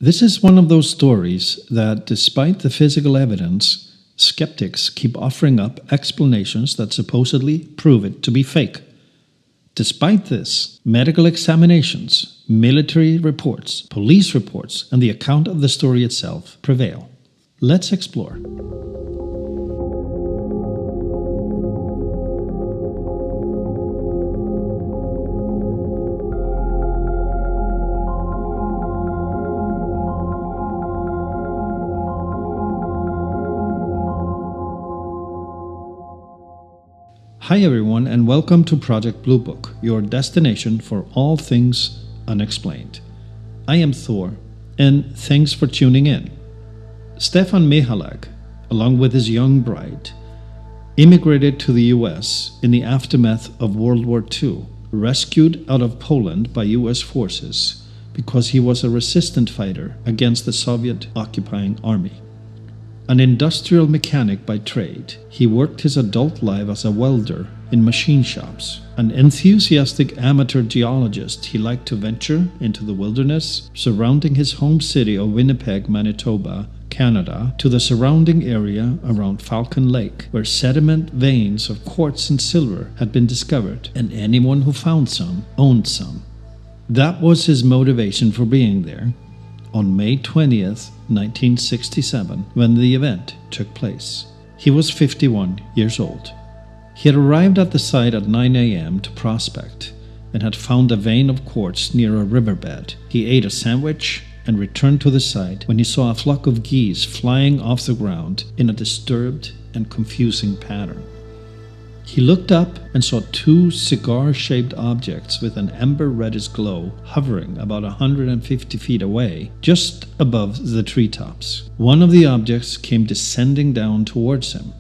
This is one of those stories that, despite the physical evidence, skeptics keep offering up explanations that supposedly prove it to be fake. Despite this, medical examinations, military reports, police reports, and the account of the story itself prevail. Let's explore. Hi everyone, and welcome to Project Blue Book, your destination for all things unexplained. I am Thor, and thanks for tuning in. Stefan Michalak, along with his young bride, immigrated to the US in the aftermath of World War II, rescued out of Poland by US forces because he was a resistant fighter against the Soviet occupying army. An industrial mechanic by trade, he worked his adult life as a welder in machine shops. An enthusiastic amateur geologist, he liked to venture into the wilderness surrounding his home city of Winnipeg, Manitoba, Canada, to the surrounding area around Falcon Lake, where sediment veins of quartz and silver had been discovered, and anyone who found some owned some. That was his motivation for being there. On May 20th, 1967, when the event took place. He was 51 years old. He had arrived at the site at 9 a.m. to prospect and had found a vein of quartz near a riverbed. He ate a sandwich and returned to the site when he saw a flock of geese flying off the ground in a disturbed and confusing pattern. He looked up and saw two cigar-shaped objects with an amber reddish glow hovering about 150 feet away, just above the treetops. One of the objects came descending down towards him,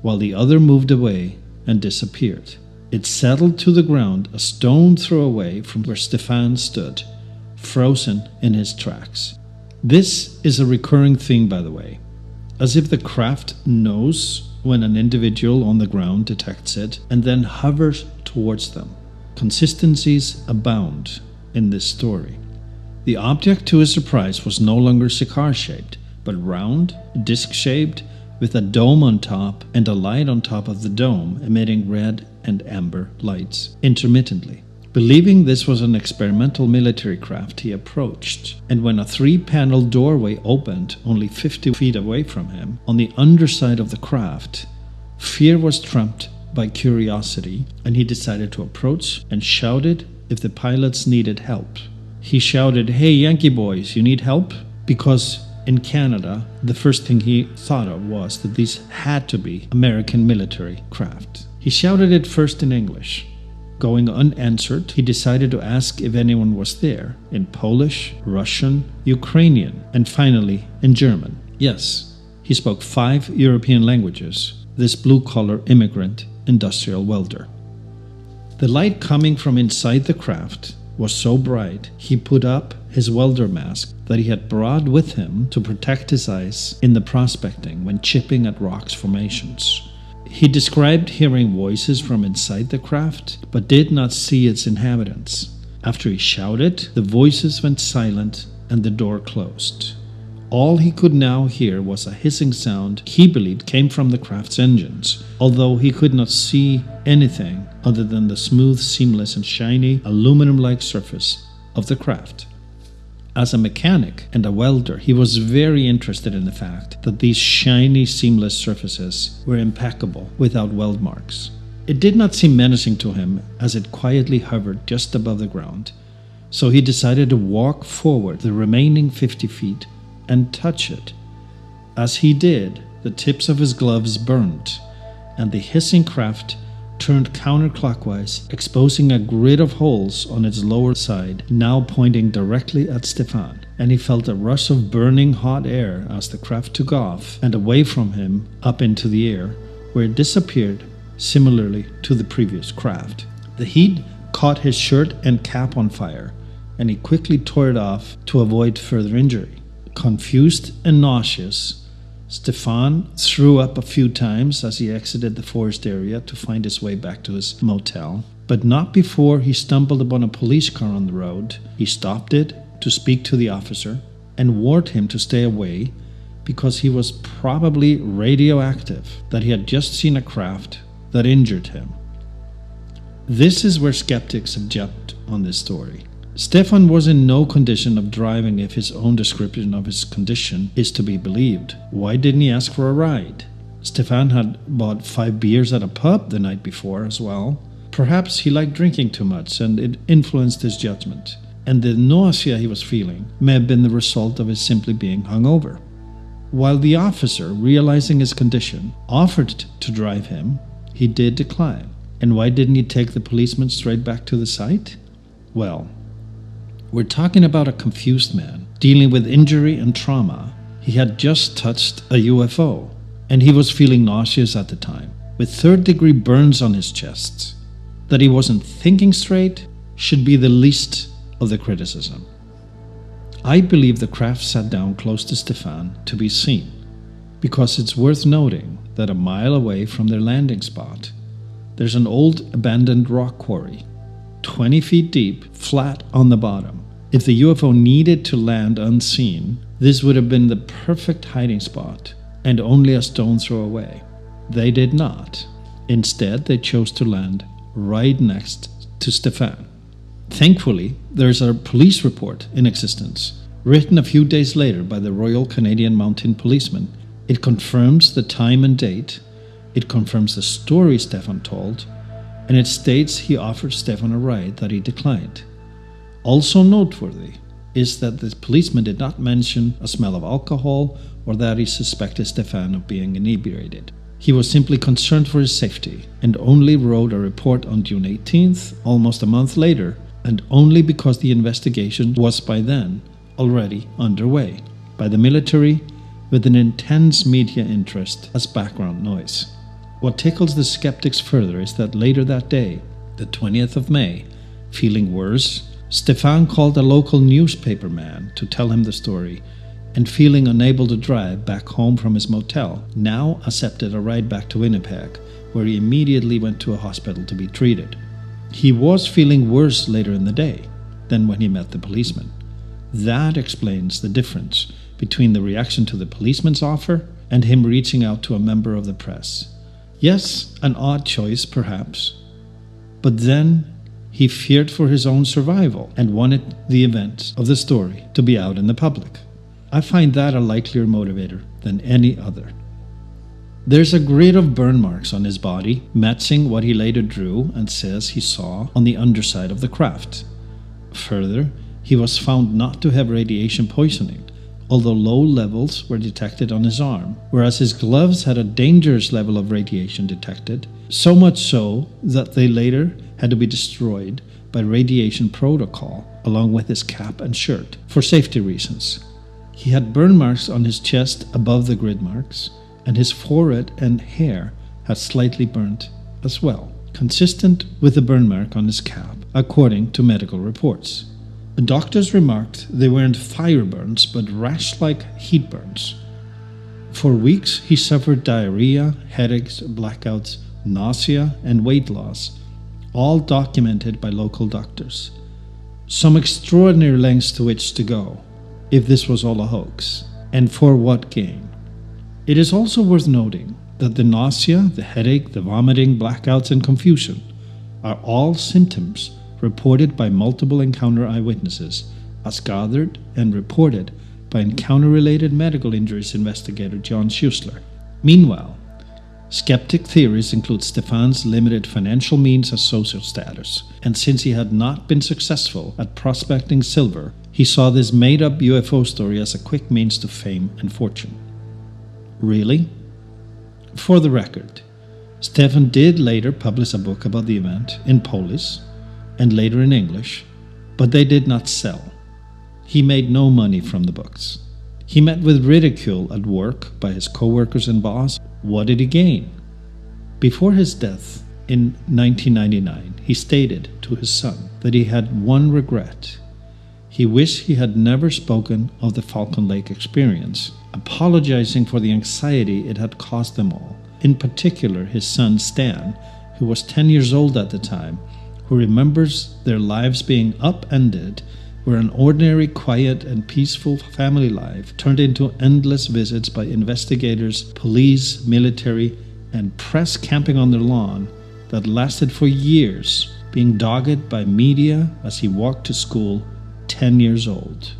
while the other moved away and disappeared. It settled to the ground a stone throw away from where Stefan stood, frozen in his tracks. This is a recurring theme, by the way, as if the craft knows when an individual on the ground detects it and then hovers towards them. Consistencies abound in this story. The object, to his surprise, was no longer cigar-shaped, but round, disc-shaped, with a dome on top and a light on top of the dome emitting red and amber lights intermittently. Believing this was an experimental military craft, he approached, and when a 3-panel doorway opened only 50 feet away from him, on the underside of the craft, fear was trumped by curiosity, and he decided to approach and shouted if the pilots needed help. He shouted, "Hey Yankee boys, you need help?" Because in Canada, the first thing he thought of was that these had to be American military craft. He shouted it first in English. Going unanswered, he decided to ask if anyone was there, in Polish, Russian, Ukrainian, and finally in German. Yes, he spoke 5 European languages, this blue-collar immigrant industrial welder. The light coming from inside the craft was so bright, he put up his welder mask that he had brought with him to protect his eyes in the prospecting when chipping at rocks formations. He described hearing voices from inside the craft, but did not see its inhabitants. After he shouted, the voices went silent and the door closed. All he could now hear was a hissing sound he believed came from the craft's engines, although he could not see anything other than the smooth, seamless, and shiny aluminum-like surface of the craft. As a mechanic and a welder, he was very interested in the fact that these shiny, seamless surfaces were impeccable without weld marks. It did not seem menacing to him as it quietly hovered just above the ground, so he decided to walk forward the remaining 50 feet and touch it. As he did, the tips of his gloves burned, and the hissing craft turned counterclockwise, exposing a grid of holes on its lower side, now pointing directly at Stefan. And he felt a rush of burning hot air as the craft took off and away from him up into the air, where it disappeared similarly to the previous craft. The heat caught his shirt and cap on fire, and he quickly tore it off to avoid further injury. Confused and nauseous, Stefan threw up a few times as he exited the forest area to find his way back to his motel, but not before he stumbled upon a police car on the road. He stopped it to speak to the officer, and warned him to stay away because he was probably radioactive, that he had just seen a craft that injured him. This is where skeptics have jumped on this story. Stefan was in no condition of driving if his own description of his condition is to be believed. Why didn't he ask for a ride? Stefan had bought 5 beers at a pub the night before as well. Perhaps he liked drinking too much and it influenced his judgment. And the nausea he was feeling may have been the result of his simply being hungover. While the officer, realizing his condition, offered to drive him, he did decline. And why didn't he take the policeman straight back to the site? Well, we're talking about a confused man dealing with injury and trauma. He had just touched a UFO, and he was feeling nauseous at the time, with 3rd-degree burns on his chest. That he wasn't thinking straight should be the least of the criticism. I believe the craft sat down close to Stefan to be seen, because it's worth noting that a mile away from their landing spot, there's an old abandoned rock quarry, 20 feet deep, flat on the bottom. If the UFO needed to land unseen, this would have been the perfect hiding spot and only a stone's throw away. They did not. Instead, they chose to land right next to Stefan. Thankfully, there's a police report in existence, written a few days later by the Royal Canadian Mounted Policeman. It confirms the time and date, it confirms the story Stefan told, and it states he offered Stefan a ride that he declined. Also noteworthy is that the policeman did not mention a smell of alcohol or that he suspected Stefan of being inebriated. He was simply concerned for his safety and only wrote a report on June 18th, almost a month later, and only because the investigation was by then already underway by the military with an intense media interest as background noise. What tickles the skeptics further is that later that day, the 20th of May, feeling worse, Stefan called a local newspaper man to tell him the story, and feeling unable to drive back home from his motel, now accepted a ride back to Winnipeg, where he immediately went to a hospital to be treated. He was feeling worse later in the day than when he met the policeman. That explains the difference between the reaction to the policeman's offer and him reaching out to a member of the press. Yes, an odd choice perhaps, but then he feared for his own survival and wanted the events of the story to be out in the public. I find that a likelier motivator than any other. There's a grid of burn marks on his body, matching what he later drew and says he saw on the underside of the craft. Further, he was found not to have radiation poisoning, although low levels were detected on his arm, whereas his gloves had a dangerous level of radiation detected, so much so that they later had to be destroyed by radiation protocol, along with his cap and shirt, for safety reasons. He had burn marks on his chest above the grid marks, and his forehead and hair had slightly burnt as well, consistent with the burn mark on his cap, according to medical reports. The doctors remarked they weren't fire burns, but rash-like heat burns. For weeks, he suffered diarrhea, headaches, blackouts, nausea, and weight loss, all documented by local doctors. Some extraordinary lengths to which to go, if this was all a hoax, and for what gain. It is also worth noting that the nausea, the headache, the vomiting, blackouts, and confusion are all symptoms reported by multiple encounter eyewitnesses, as gathered and reported by encounter-related medical injuries investigator John Schuessler. Meanwhile, skeptic theories include Stefan's limited financial means and social status, and since he had not been successful at prospecting silver, he saw this made-up UFO story as a quick means to fame and fortune. Really? For the record, Stefan did later publish a book about the event in Polish and later in English, but they did not sell. He made no money from the books. He met with ridicule at work by his co-workers and boss. What did he gain? Before his death in 1999, he stated to his son that he had one regret. He wished he had never spoken of the Falcon Lake experience, apologizing for the anxiety it had caused them all, in particular his son Stan, who was 10 years old at the time, who remembers their lives being upended where an ordinary, quiet, and peaceful family life turned into endless visits by investigators, police, military, and press camping on their lawn that lasted for years, being dogged by media as he walked to school 10 years old.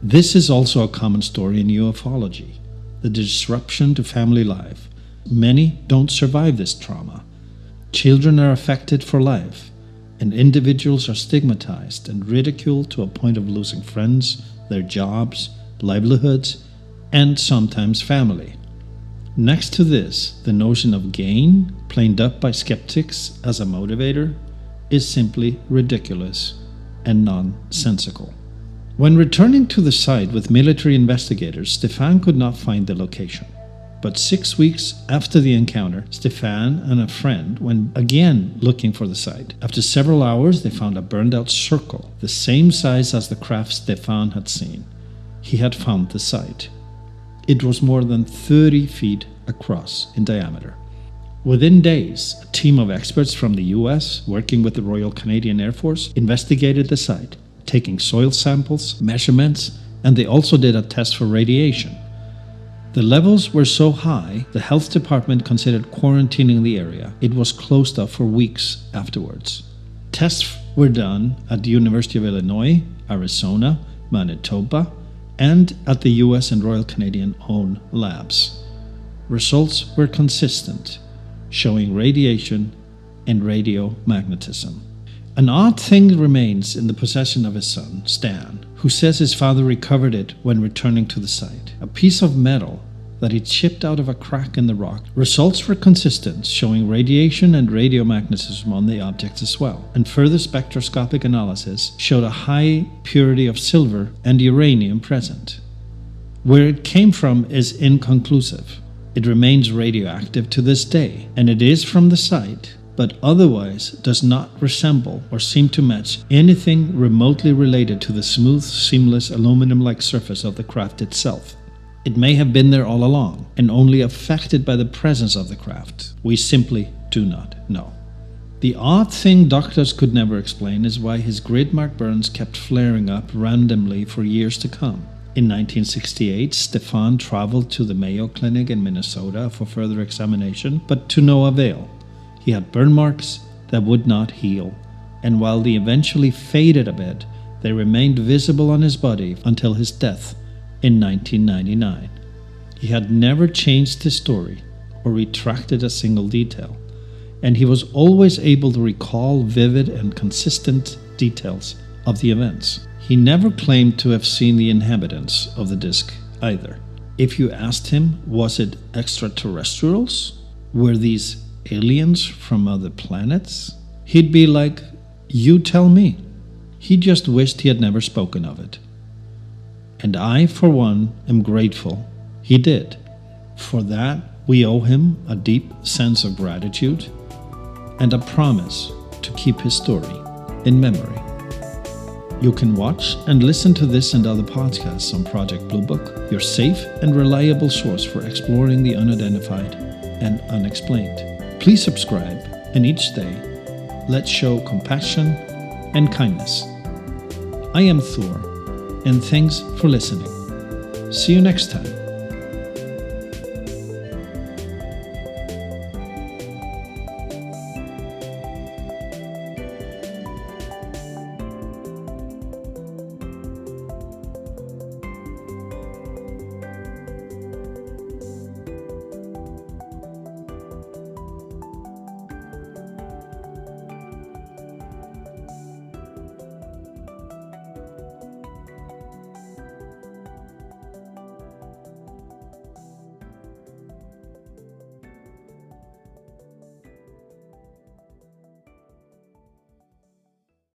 This is also a common story in ufology, the disruption to family life. Many don't survive this trauma. Children are affected for life, and individuals are stigmatized and ridiculed to a point of losing friends, their jobs, livelihoods, and sometimes family. Next to this, the notion of gain, planed up by skeptics as a motivator, is simply ridiculous and nonsensical. When returning to the site with military investigators, Stefan could not find the location. But 6 weeks after the encounter, Stefan and a friend went again looking for the site. After several hours, they found a burned-out circle, the same size as the craft Stefan had seen. He had found the site. It was more than 30 feet across in diameter. Within days, a team of experts from the US, working with the Royal Canadian Air Force, investigated the site, taking soil samples, measurements, and they also did a test for radiation. The levels were so high, the health department considered quarantining the area. It was closed off for weeks afterwards. Tests were done at the University of Illinois, Arizona, Manitoba, and at the US and Royal Canadian owned labs. Results were consistent, showing radiation and radiomagnetism. An odd thing remains in the possession of his son, Stan, who says his father recovered it when returning to the site. A piece of metal that he chipped out of a crack in the rock. Results were consistent, showing radiation and radiomagnetism on the object as well. And further spectroscopic analysis showed a high purity of silver and uranium present. Where it came from is inconclusive. It remains radioactive to this day, and it is from the site, but otherwise does not resemble or seem to match anything remotely related to the smooth, seamless aluminum-like surface of the craft itself. It may have been there all along, and only affected by the presence of the craft. We simply do not know. The odd thing doctors could never explain is why his grid mark burns kept flaring up randomly for years to come. In 1968, Stefan traveled to the Mayo Clinic in Minnesota for further examination, but to no avail. He had burn marks that would not heal, and while they eventually faded a bit, they remained visible on his body until his death in 1999. He had never changed his story or retracted a single detail, and he was always able to recall vivid and consistent details of the events. He never claimed to have seen the inhabitants of the disk either. If you asked him, was it extraterrestrials? Were these aliens from other planets? He'd be like, you tell me. He just wished he had never spoken of it. And I, for one, am grateful he did. For that, we owe him a deep sense of gratitude and a promise to keep his story in memory. You can watch and listen to this and other podcasts on Project Blue Book, your safe and reliable source for exploring the unidentified and unexplained. Please subscribe, and each day, let's show compassion and kindness. I am Thor, and thanks for listening. See you next time.